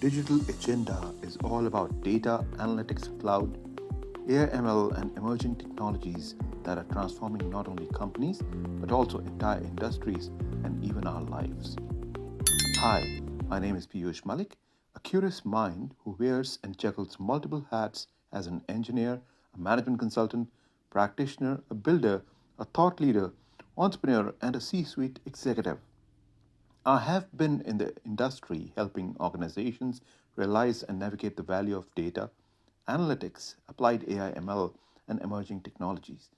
digital agenda is all about data, analytics, cloud, AI/ML, and emerging technologies that are transforming not only companies but also entire industries and even our lives. Hi, my name is Piyush Malik, a curious mind who wears and juggles multiple hats as an engineer, a management consultant, practitioner, a builder, a thought leader, entrepreneur, and a C suite executive. I have been in the industry helping organizations realize and navigate the value of data, analytics, applied AI/ML, and emerging technologies.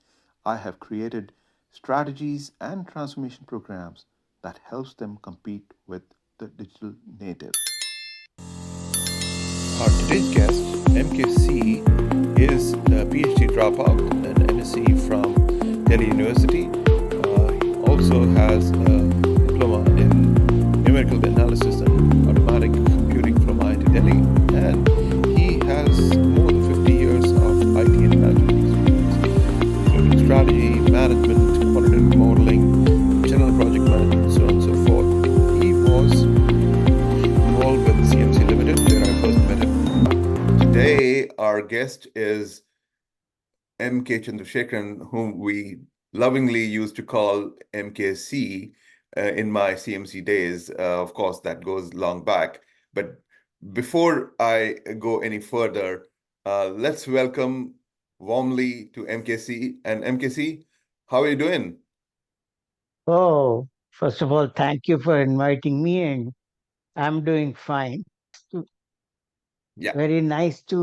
I have created strategies and transformation programs that helps them compete with the digital natives. Our today's guest, MKC, is a PhD dropout, an MSc from Delhi University. He also has a diploma in Numerical Analysis and Automatic Computing from IIT Delhi, and he has more than 50 years of IT and management experience, including strategy, management, quantitative modeling, general project management, so on and so forth. He was involved with CMC Limited, where I first met him. Today, our guest is MK Chandrasekharan, whom we lovingly used to call MKC in my CMC days. Of course, that goes long back. But before I go any further, let's welcome warmly to MKC. And MKC, how are you doing? Oh, first of all, thank you for inviting me, and I'm doing fine. Yeah. Very nice to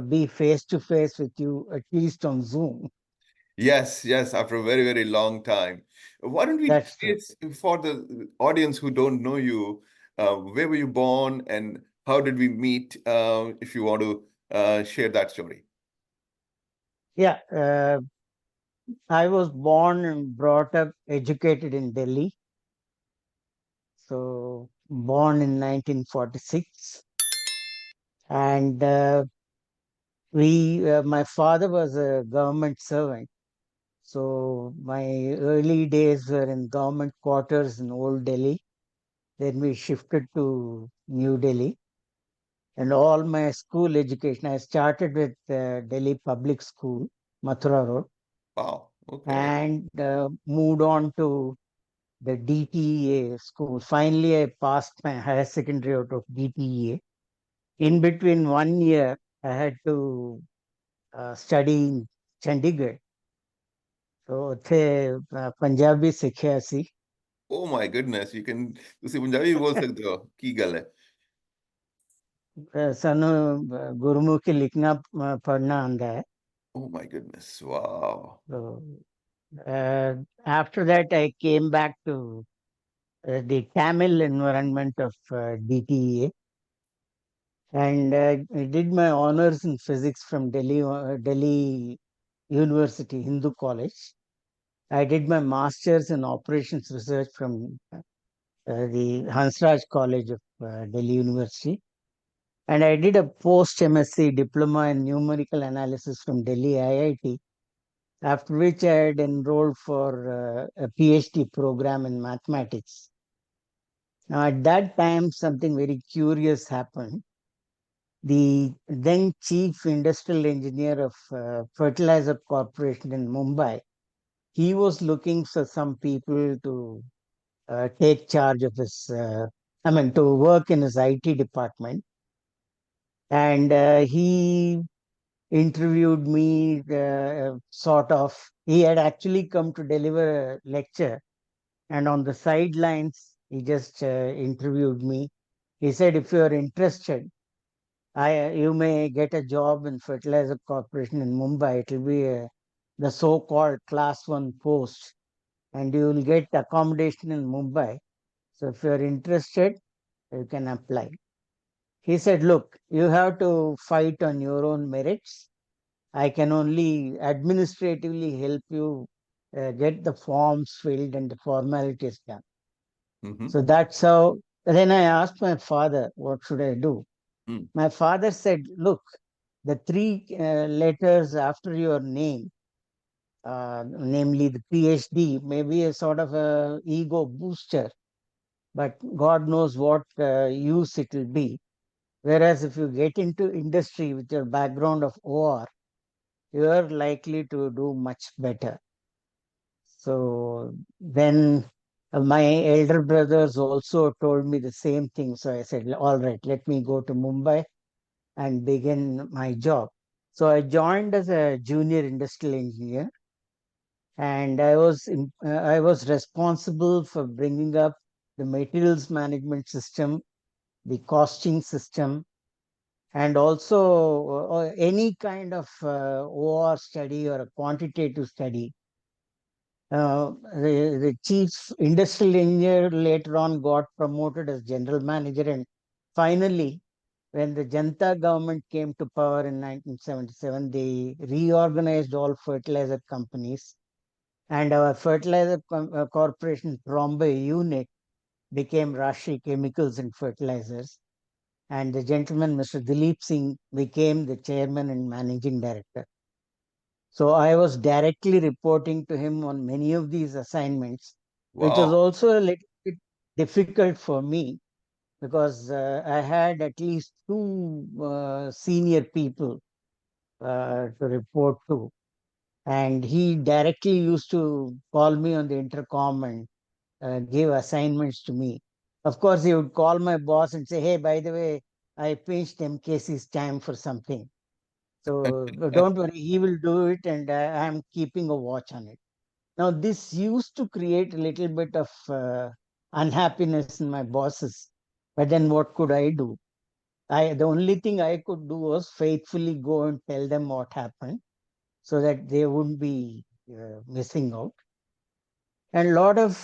be face to face with you, at least on Zoom. Yes, yes, after a very, very long time. Why don't we That's true. create, for the audience who don't know you, where were you born and how did we meet, if you want to share that story? Yeah, I was born and brought up, educated in Delhi. So, born in 1946. And my father was a government servant. So, my early days were in government quarters in Old Delhi. Then we shifted to New Delhi, and all my school education, I started with Delhi Public School, Mathura Road, Wow, okay. and moved on to the DTEA school. Finally, I passed my higher secondary out of DTEA. In between 1 year, I had to study in Chandigarh. So, Punjabi ਸਿੱਖਿਆ ਸੀ. Oh my goodness, ਤੁਸੀਂ ਪੰਜਾਬੀ ਬੋਲ ਸਕਦੇ ਹੋ ਕੀ ਗੱਲ ਹੈ? ਸਾਨੂੰ ਗੁਰਮੁਖੀ ਲਿਖਣਾ ਪੜ੍ਹਨਾ ਆਂਦਾ ਹੈ. Oh my goodness, wow. So, after that, I came back to the Tamil environment of DTEA, and I did my honors in physics from Delhi University, Hindu College. I did my master's in operations research from the Hansraj College of Delhi University. And I did a post MSc diploma in numerical analysis from Delhi IIT, after which I had enrolled for a PhD program in mathematics. Now, at that time, something very curious happened. The then chief industrial engineer of Fertilizer Corporation in Mumbai, he was looking for some people to take charge of to work in his IT department. And he interviewed me, sort of. He had actually come to deliver a lecture, and on the sidelines, he just interviewed me. He said, if you are interested, you may get a job in Fertilizer Corporation in Mumbai. It will be the so-called class 1 post, and you will get accommodation in Mumbai. So if you are interested, you can apply. He said, look, you have to fight on your own merits. I can only administratively help you get the forms filled and the formalities done. Mm-hmm. So that's how. Then I asked my father, what should I do? Mm. My father said, look, the three letters after your name, namely the PhD, may be a sort of a ego booster. but God knows what use it will be. Whereas if you get into industry with your background of OR, you are likely to do much better. So then my elder brothers also told me the same thing. So I said, all right, let me go to Mumbai and begin my job. So I joined as a junior industrial engineer, and I was responsible for bringing up the materials management system, the costing system, and also any kind of OR study or a quantitative study. The chief industrial engineer later on got promoted as general manager, and finally, when the Janta government came to power in 1977, they reorganized all fertilizer companies, and our fertilizer corporation Trombay unit became Rashi Chemicals and Fertilizers, and the gentleman, Mr. Dilip Singh, became the chairman and managing director. So I was directly reporting to him on many of these assignments, which was Wow. also a little bit difficult for me because I had at least two senior people to report to. And he directly used to call me on the intercom and give assignments to me. Of course, he would call my boss and say, hey, by the way, I pinched MKC's time for something. So don't worry, he will do it, and I'm keeping a watch on it. Now, this used to create a little bit of unhappiness in my bosses. But then what could I do? The only thing I could do was faithfully go and tell them what happened so that they wouldn't be missing out. And a lot of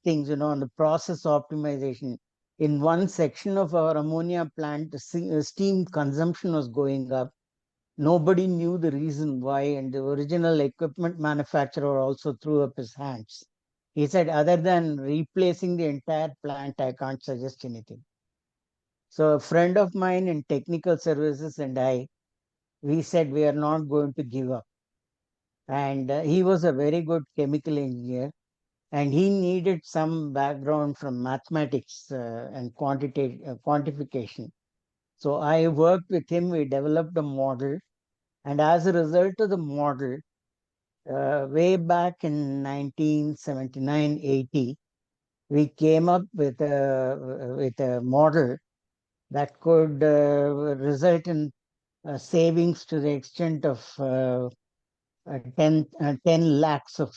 things, on the process optimization. In one section of our ammonia plant, the steam consumption was going up. Nobody knew the reason why, and the original equipment manufacturer also threw up his hands. He said, other than replacing the entire plant, I can't suggest anything. So a friend of mine in technical services and we said we are not going to give up. And he was a very good chemical engineer, and he needed some background from mathematics and quantification. So I worked with him. We developed a model, and as a result of the model, way back in 1979-80, we came up with a model that could result in savings to the extent of 10 lakhs of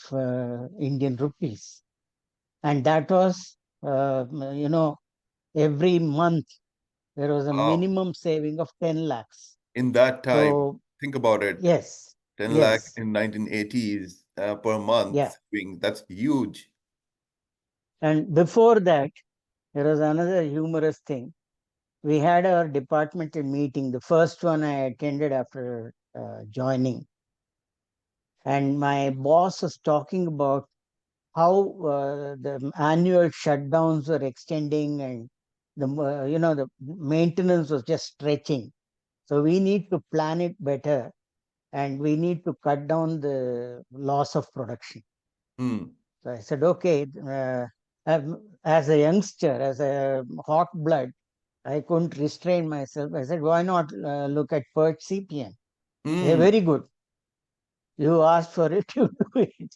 Indian rupees. And that was, you know, every month there was a Wow. minimum saving of 10 lakhs. In that time, So, think about it. yes, 10 lakh yes, in 1980s per month yeah. saving. That's huge. And before that, there was another humorous thing. We had our departmental meeting, the first one I attended after joining. And my boss was talking about how the annual shutdowns were extending, and the maintenance was just stretching. So we need to plan it better, and we need to cut down the loss of production. Hmm. So I said, okay, as a youngster, as a hot blood, I couldn't restrain myself. I said, why not look at PERT CPM? They're Hmm. very good. You asked for it, you do it.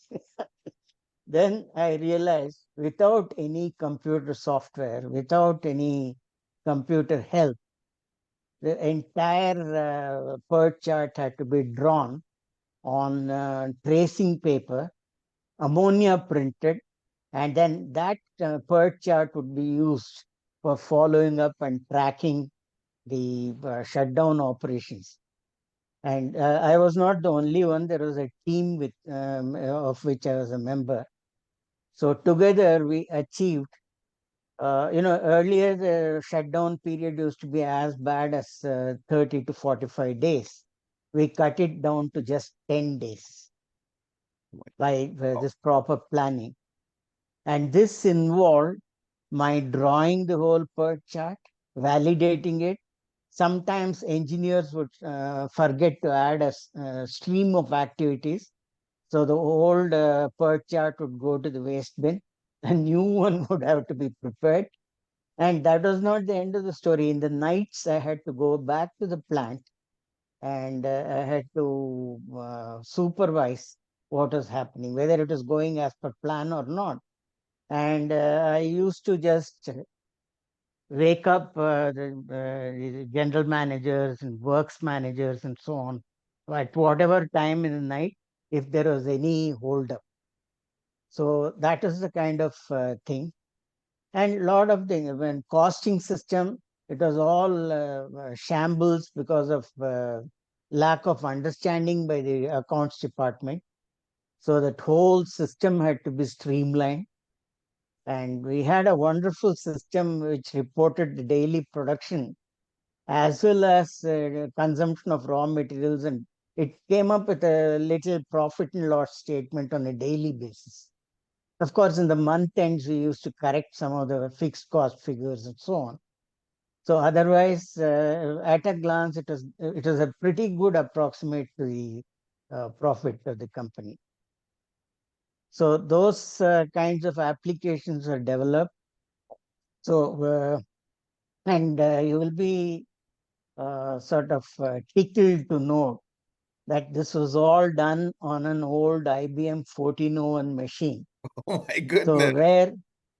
Then I realized without any computer software, without any computer help, the entire PERT chart had to be drawn on tracing paper, ammonia printed, and then that PERT chart would be used for following up and tracking the shutdown operations. And I was not the only one. There was a team of which I was a member. So together we achieved. Earlier the shutdown period used to be as bad as 30 to 45 days. We cut it down to just 10 days by this proper planning. And this involved my drawing the whole PERT chart, validating it. Sometimes engineers would forget to add a stream of activities. So the old PERT chart would go to the waste bin. a new one would have to be prepared. And that was not the end of the story. In the nights, I had to go back to the plant, and I had to supervise what was happening, whether it was going as per plan or not. And I used to just wake up the general managers and works managers and so on at whatever time in the night if there was any hold up. So that is the kind of thing. And a lot of things, when costing system, it was all shambles because of lack of understanding by the accounts department. So that whole system had to be streamlined. And we had a wonderful system which reported the daily production as well as consumption of raw materials. And it came up with a little profit and loss statement on a daily basis. Of course, in the month ends, we used to correct some of the fixed cost figures and so on. So otherwise, at a glance, it was a pretty good approximate to the profit of the company. So those kinds of applications are developed. So and you will be sort of tickled to know that this was all done on an old IBM 1401 machine. Oh my So goodness.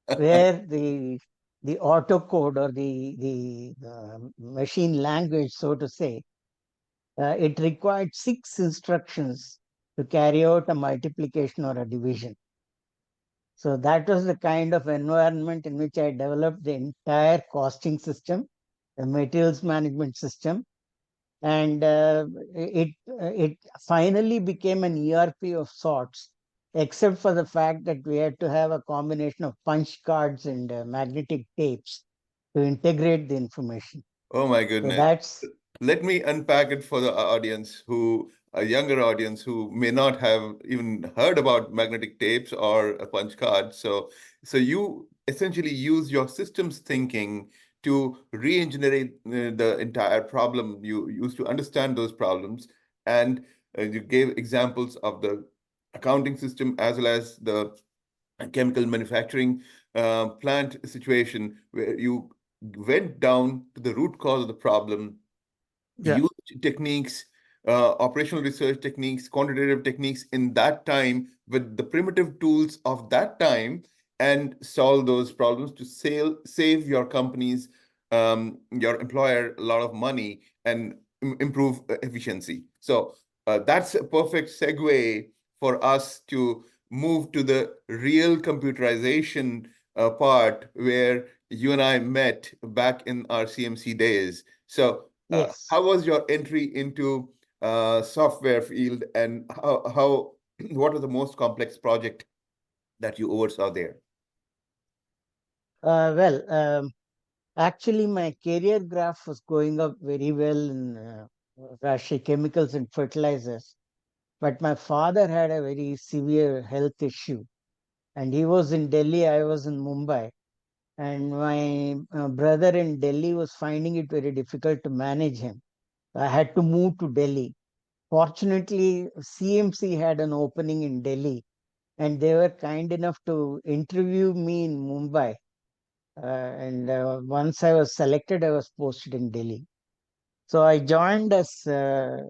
where the autocode or the machine language, so to say, it required 6 instructions to carry out a multiplication or a division. So that was the kind of environment in which I developed the entire costing system, the materials management system, and it finally became an ERP of sorts, except for the fact that we had to have a combination of punch cards and magnetic tapes to integrate the information. Oh my So goodness. that's Let me unpack it for the audience a younger audience who may not have even heard about magnetic tapes or a punch card. So you essentially use your systems thinking to re-engineer the entire problem. You used to understand those problems, and you gave examples of the accounting system as well as the chemical manufacturing plant situation where you went down to the root cause of the problem, yeah. used techniques, operational research techniques, quantitative techniques in that time with the primitive tools of that time, and solve those problems to save your companies, your employer a lot of money and improve efficiency. So that's a perfect segue for us to move to the real computerization part where you and I met back in our CMC days. So Yes. how was your entry into software field, and how what was the most complex project that you oversaw there? Well, actually, my career graph was going up very well in Rashi chemicals and fertilizers. But my father had a very severe health issue, and he was in Delhi, I was in Mumbai. And my brother in Delhi was finding it very difficult to manage him. I had to move to Delhi. Fortunately, CMC had an opening in Delhi, and they were kind enough to interview me in Mumbai. And once I was selected, I was posted in Delhi. So I joined as a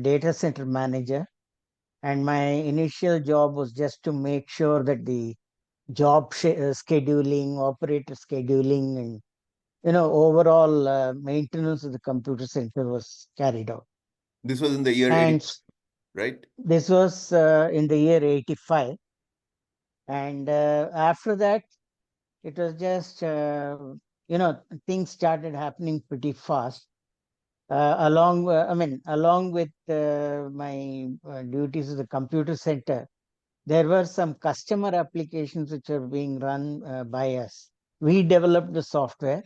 data center manager, and my initial job was just to make sure that the job scheduling, operator scheduling, and overall maintenance of the computer center was carried out. This was in the year 80, And right? this was in the year 85. And after that, it was just, things started happening pretty fast. Along with my duties at the computer center, there were some customer applications which are being run by us. We developed the software.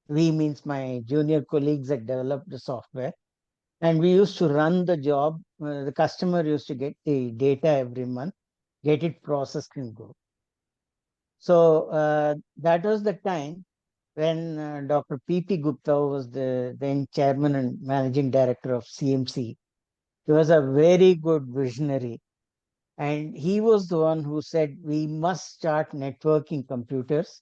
We means my junior colleagues that developed the software, and we used to run the job. The customer used to get the data every month, get it processed and go. So that was the time when Dr. P.P. Gupta was the then chairman and managing director of CMC. He was a very good visionary, And he was the one who said, we must start networking computers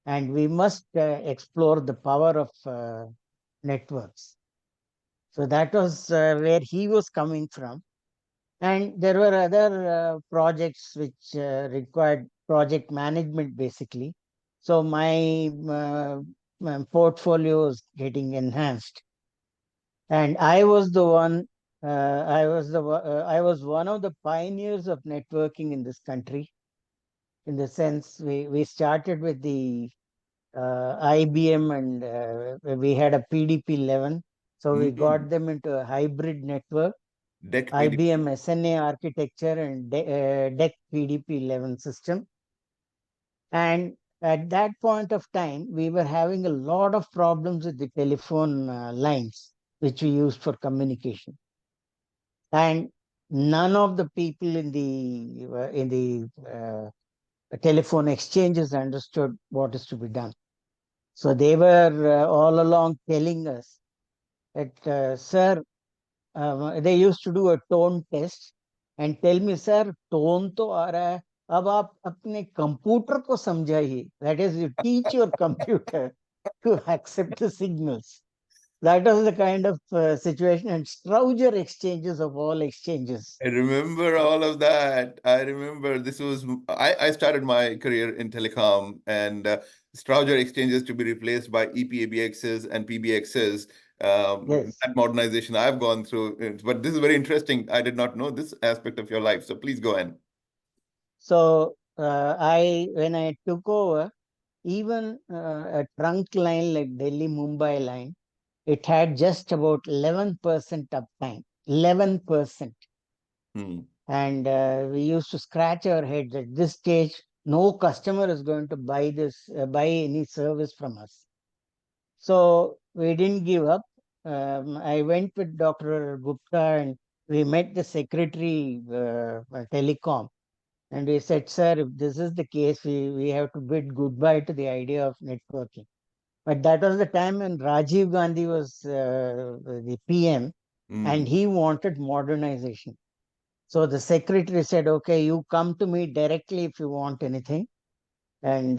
and we must explore the power of networks. So that was where he was coming from. And there were other projects which required project management basically. So my portfolio is getting enhanced. And I was the one, I was one of the pioneers of networking in this country. In the sense, we started with the IBM and we had a PDP-11. So we Mm. got them into a hybrid network, Deck PD. IBM SNA architecture and DEC PDP-11 system. And at that point of time, we were having a lot of problems with the telephone lines, which we used for communication. And none of the people in the telephone exchanges understood what is to be done. So they were all along telling us that, sir, they used to do a tone test and tell me, sir, tone to aa raha hai, अब आप अपने computer को समझाइए. That is, you teach your computer to accept the signals. That was the kind of situation, and Strowger exchanges of all exchanges. I remember all of that. I remember this was I started my career in telecom, and Strowger exchanges to be replaced by EPABXs and PBXs. Yes. That modernization I've gone through, but this is very interesting. I did not know this aspect of your life, so please go ahead. So when I took over, even a trunk line like Delhi Mumbai line, it had just about 11% uptime. 11%. Hmm. And we used to scratch our heads at this stage. No customer is going to buy any service from us. So we didn't give up. I went with Dr. Gupta and we met the secretary telecom. And we said, sir, if this is the case, we have to bid goodbye to the idea of networking. But that was the time when Rajiv Gandhi was the PM and Hmm. he wanted modernization. So the secretary said, okay, you come to me directly if you want anything. And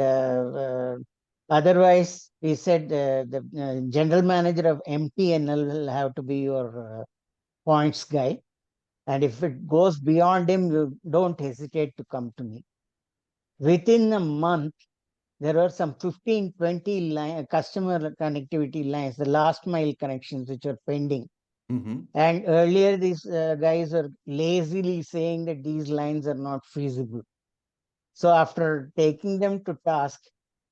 otherwise, he said, the general manager of MTNL will have to be your points guy. And if it goes beyond him, you don't hesitate to come to me. Within a month, there were some 15, 20 customer connectivity lines, the last mile connections, which are pending. Mm-hmm. And earlier, these guys are lazily saying that these lines are not feasible. So after taking them to task,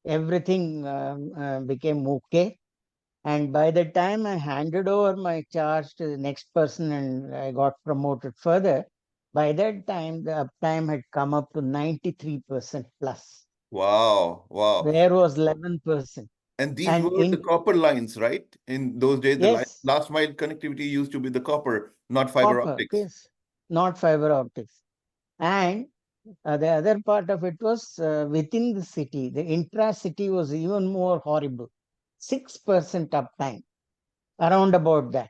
everything became okay. And by the time I handed over my charge to the next person and I got promoted further, by that time, the uptime had come up to 93% plus. Wow, wow. There was 11%. And these And were the in, copper lines, right? In those days, the yes, last mile connectivity used to be the copper, not fiber copper, optics. yes, not fiber optics. And the other part of it was within the city. The intra-city was even more horrible. 6% uptime, around about that.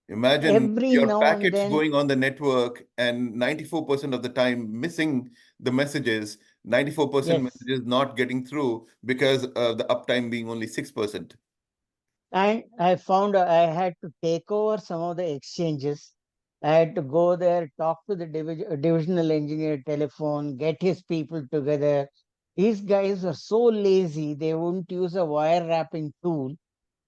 Imagine Every your now and packets then, going on the network and 94% of the time missing the messages, 94% yes. messages not getting through because of the uptime being only 6%. And I found I had to take over some of the exchanges. I had to go there, talk to the divisional engineer telephone, get his people together. These guys were so lazy, they wouldn't use a wire wrapping tool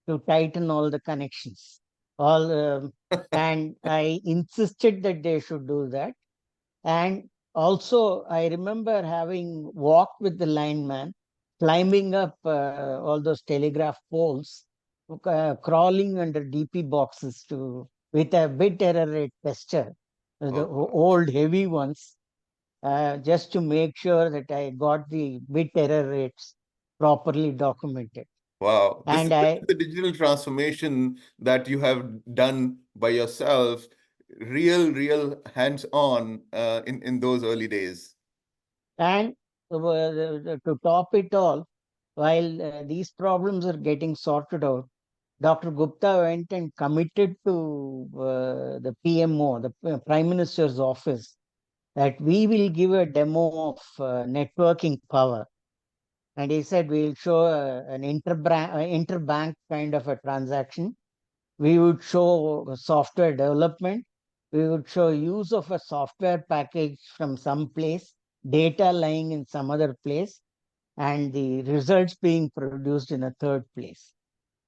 to tighten all the connections. All and I insisted that they should do that. And also, I remember having walked with the lineman, climbing up all those telegraph poles, crawling under DP boxes to with a bit error rate tester, the Oh, old heavy ones, just to make sure that I got the bit error rates properly documented. wow. And This I is the digital transformation that you have done by yourself, real hands-on in those early days. and to top it all, while these problems are getting sorted out, Dr. Gupta went and committed to the PMO, the Prime Minister's office, that we will give a demo of networking power. And he said we'll show an interbank kind of a transaction. We would show software development. We would show use of a software package from some place, data lying in some other place, and the results being produced in a third place.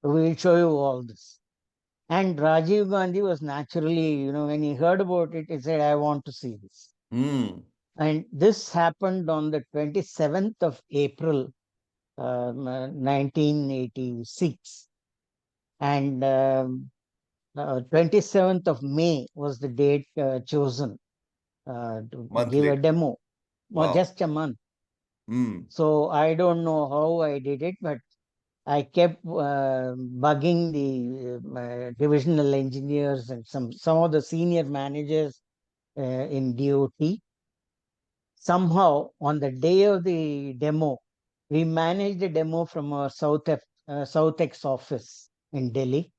So we'll show you all this. And Rajiv Gandhi was naturally, when he heard about it, he said, I want to see this. Mm. And this happened on the 27th of April, 1986. And 27th of May was the date chosen to Month give a later. demo, or Wow. just a month. Mm. So I don't know how I did it, but I kept bugging the divisional engineers and some of the senior managers in DOT. Somehow, on the day of the demo, we managed the demo from our Southex office in Delhi.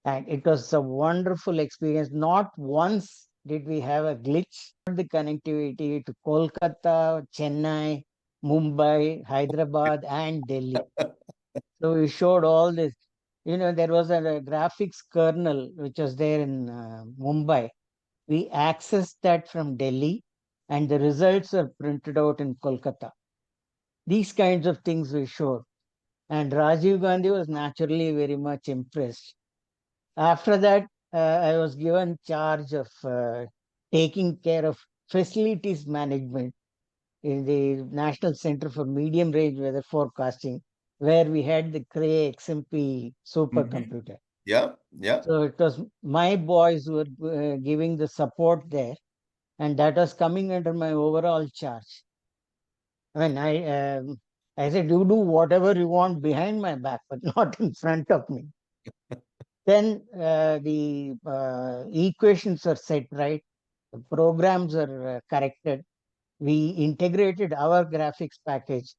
And it was a wonderful experience. Not once did we have a glitch. The connectivity to Kolkata, Chennai, Mumbai, Hyderabad, and Delhi. So we showed all this. There was a graphics kernel which was there in Mumbai. We accessed that from Delhi, and the results are printed out in Kolkata. These kinds of things we showed. And Rajiv Gandhi was naturally very much impressed. After that, I was given charge of taking care of facilities management in the National Center for Medium Range Weather Forecasting, where we had the Cray XMP Mm-hmm. supercomputer. Yeah, yeah. So it was my boys who were giving the support there, and that was coming under my overall charge. I mean, I said, you do whatever you want behind my back, but not in front of me. Then the equations are set right, the programs are corrected. We integrated our graphics package,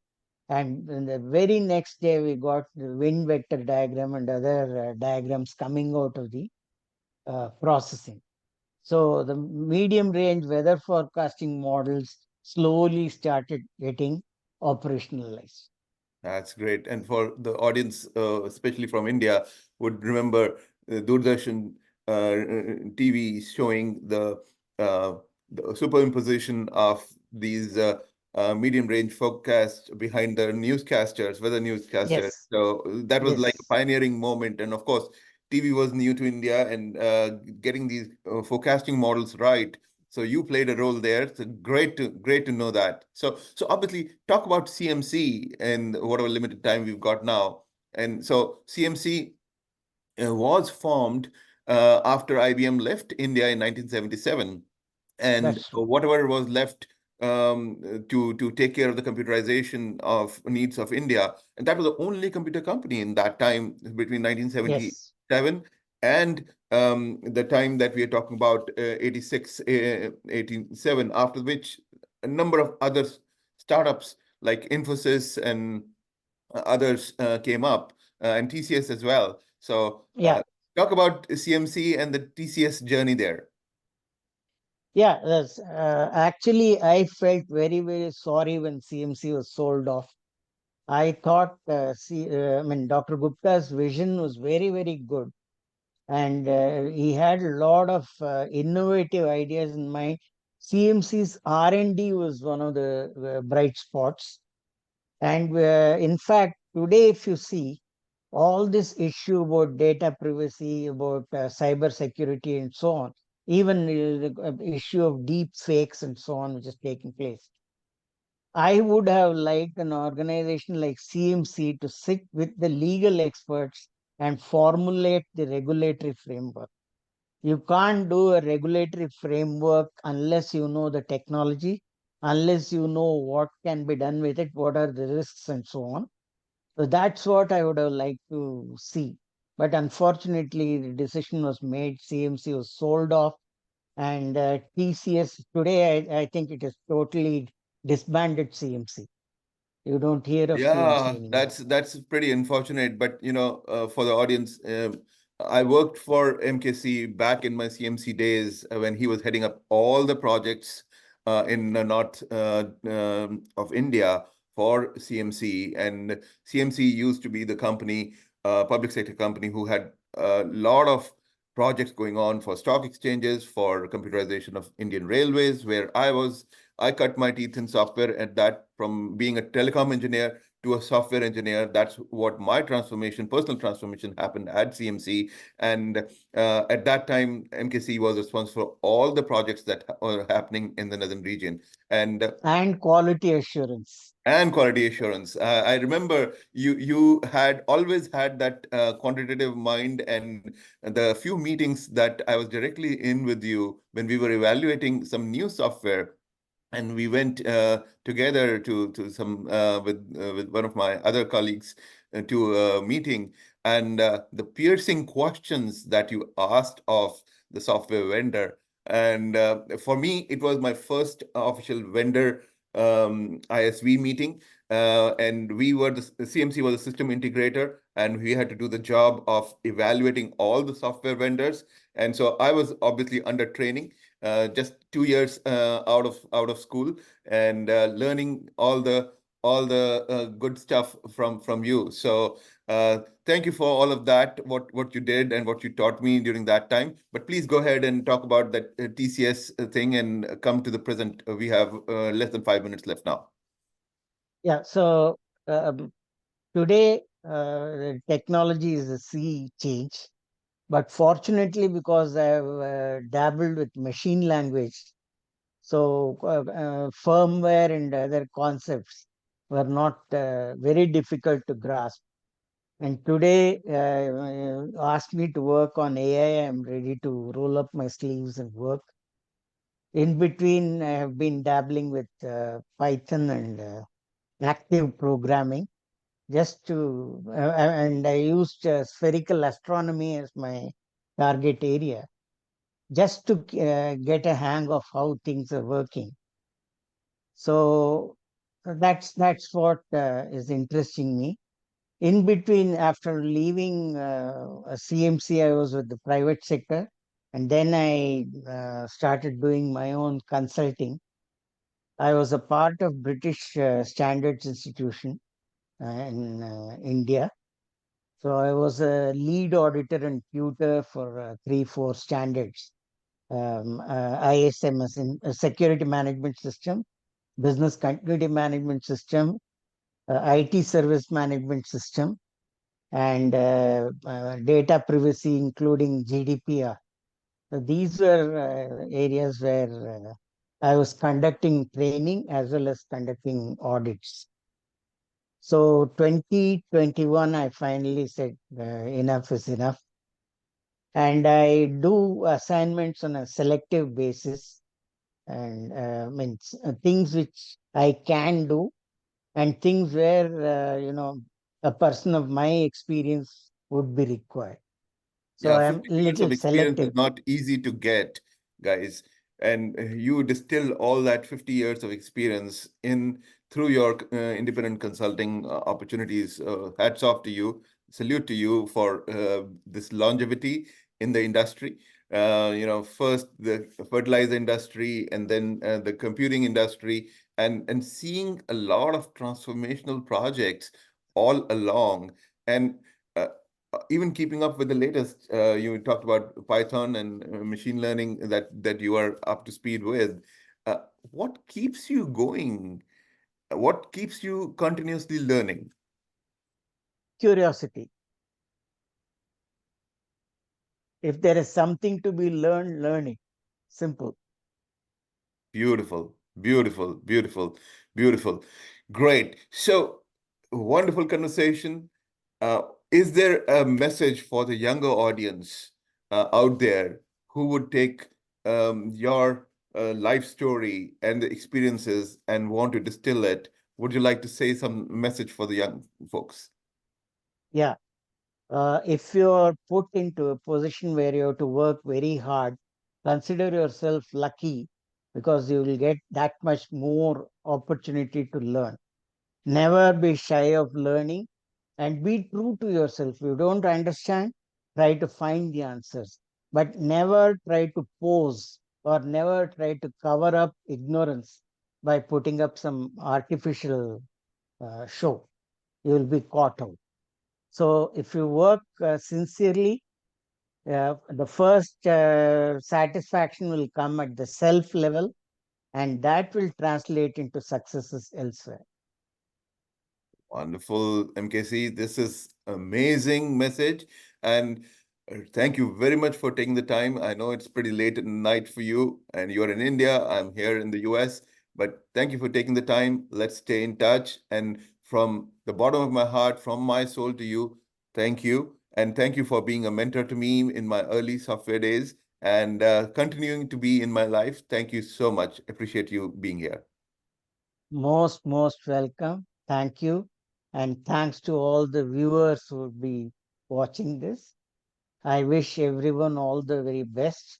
and then the very next day we got the wind vector diagram and other diagrams coming out of the processing. So the medium range weather forecasting models slowly started getting operationalized. That's great. And for the audience, especially from India, would remember Doordarshan TV showing uh, the superimposition of these medium range forecasts behind the newscasters, weather newscasters. Yes, So that was like a yes, pioneering moment. And of course, TV was new to India, and getting these forecasting models right. So you played a role there. It's great to know that. So obviously talk about CMC and whatever limited time we've got now. And so CMC was formed after IBM left India in 1977, and that's true. whatever was left to take care of the computerization of needs of India, and that was the only computer company in that time between Yes, 1977 and the time that we are talking about 86, 87, after which a number of other startups like Infosys and others came up, and TCS as well. So yeah, talk about CMC and the TCS journey there. yeah. Actually, I felt very, very sorry when CMC was sold off. I thought, I mean, Dr. Gupta's vision was very, very good, and he had a lot of innovative ideas in mind. CMC's R&D was one of the bright spots, and in fact, today, if you see all this issue about data privacy, about cyber security, and so on, even the issue of deep fakes and so on, which is taking place. I would have liked an organization like CMC to sit with the legal experts and formulate the regulatory framework. You can't do a regulatory framework unless you know the technology, unless you know what can be done with it, what are the risks, and so on. So that's what I would have liked to see. But unfortunately, the decision was made, CMC was sold off, and TCS today, I think it is totally disbanded CMC. You don't hear of CMC Yeah, anymore. that's pretty unfortunate. But for the audience, I worked for MKC back in my CMC days when he was heading up all the projects in the north of India for CMC. And CMC used to be the company, public sector company, who had a lot of projects going on for stock exchanges, for computerization of Indian railways, where I cut my teeth in software at that, from being a telecom engineer to a software engineer. That's what my transformation, personal transformation, happened at CMC. And at that time, MKC was responsible for all the projects that were happening in the northern region. And quality assurance. And quality assurance. I remember you had always had that quantitative mind, and the few meetings that I was directly in with you when we were evaluating some new software, and we went together to some with one of my other colleagues to a meeting, and the piercing questions that you asked of the software vendor. And for me, it was my first official vendor ISV meeting, and we were the CMC was a system integrator, and we had to do the job of evaluating all the software vendors. And so I was obviously under training, just 2 years out of school, and learning all the good stuff from you. So thank you for all of that, what you did and what you taught me during that time. But please go ahead and talk about that TCS thing and come to the present. We have less than 5 minutes left now. Yeah. So today, technology is a sea change. But fortunately, because I've dabbled with machine language, so firmware and other concepts were not very difficult to grasp. And today, ask me to work on AI, I'm ready to roll up my sleeves and work. In between, I have been dabbling with Python and active programming, just to, and I used spherical astronomy as my target area, just to get a hang of how things are working. So that's what is interesting me. In between, after leaving CMC, I was with the private sector, and then I started doing my own consulting. I was a part of British Standards Institution in India. So I was a lead auditor and tutor for 3, 4 standards. ISMS, in Security Management System, Business Continuity Management System, IT Service Management System, and data privacy, including GDPR. So these were areas where I was conducting training as well as conducting audits. So 2021, I finally said enough is enough. And I do assignments on a selective basis, and means things which I can do, and things where a person of my experience would be required. So Yeah, I'm 50 a years little of experience selective. is not easy to get, guys. And you distill all that 50 years of experience in through your independent consulting opportunities. Hats off to you. Salute to you for this longevity in the industry. First the fertilizer industry, and then the computing industry, and seeing a lot of transformational projects all along. And uh, even keeping up with the latest, you talked about Python and machine learning that you are up to speed with. Uh, what keeps you going? What keeps you continuously learning? Curiosity. If there is something to be learned, learn it. Simple. Beautiful, beautiful, beautiful, beautiful. Great. So, wonderful conversation. Uh, is there a message for the younger audience out there who would take your life story and the experiences and want to distill it? Would you like to say some message for the young folks? Yeah. If you're put into a position where you have to work very hard, consider yourself lucky, because you will get that much more opportunity to learn. Never be shy of learning, and be true to yourself. You don't understand, try to find the answers, but never try to pose. or never try to cover up ignorance by putting up some artificial show. You will be caught out. So if you work sincerely, the first satisfaction will come at the self level, and that will translate into successes elsewhere. Wonderful, MKC. This is amazing message. And thank you very much for taking the time. I know it's pretty late at night for you, and you're in India. I'm here in the US. But thank you for taking the time. Let's stay in touch. And from the bottom of my heart, from my soul to you, thank you. And thank you for being a mentor to me in my early software days and continuing to be in my life. Thank you so much. Appreciate you being here. Most welcome. Thank you. And thanks to all the viewers who will be watching this. I wish everyone all the very best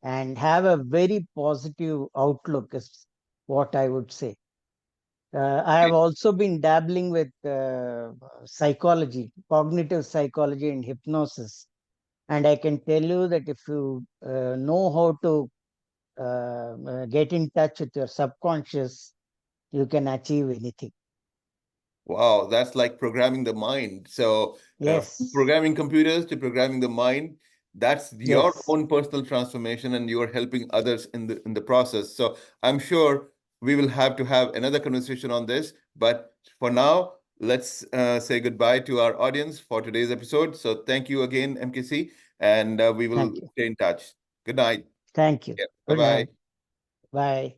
and have a very positive outlook, is what I would say. I have also been dabbling with psychology, cognitive psychology, and hypnosis. And I can tell you that if you know how to get in touch with your subconscious, you can achieve anything. Wow, that's like programming the mind. So, from Yes, programming computers to programming the mind, that's your yes. own personal transformation, and you are helping others in the process. So, I'm sure we will have to have another conversation on this. But for now, let's say goodbye to our audience for today's episode. So, thank you again, MKC, and we will Thank you. stay in touch. Good night. Thank you. Yeah. Bye Good bye. night. Bye.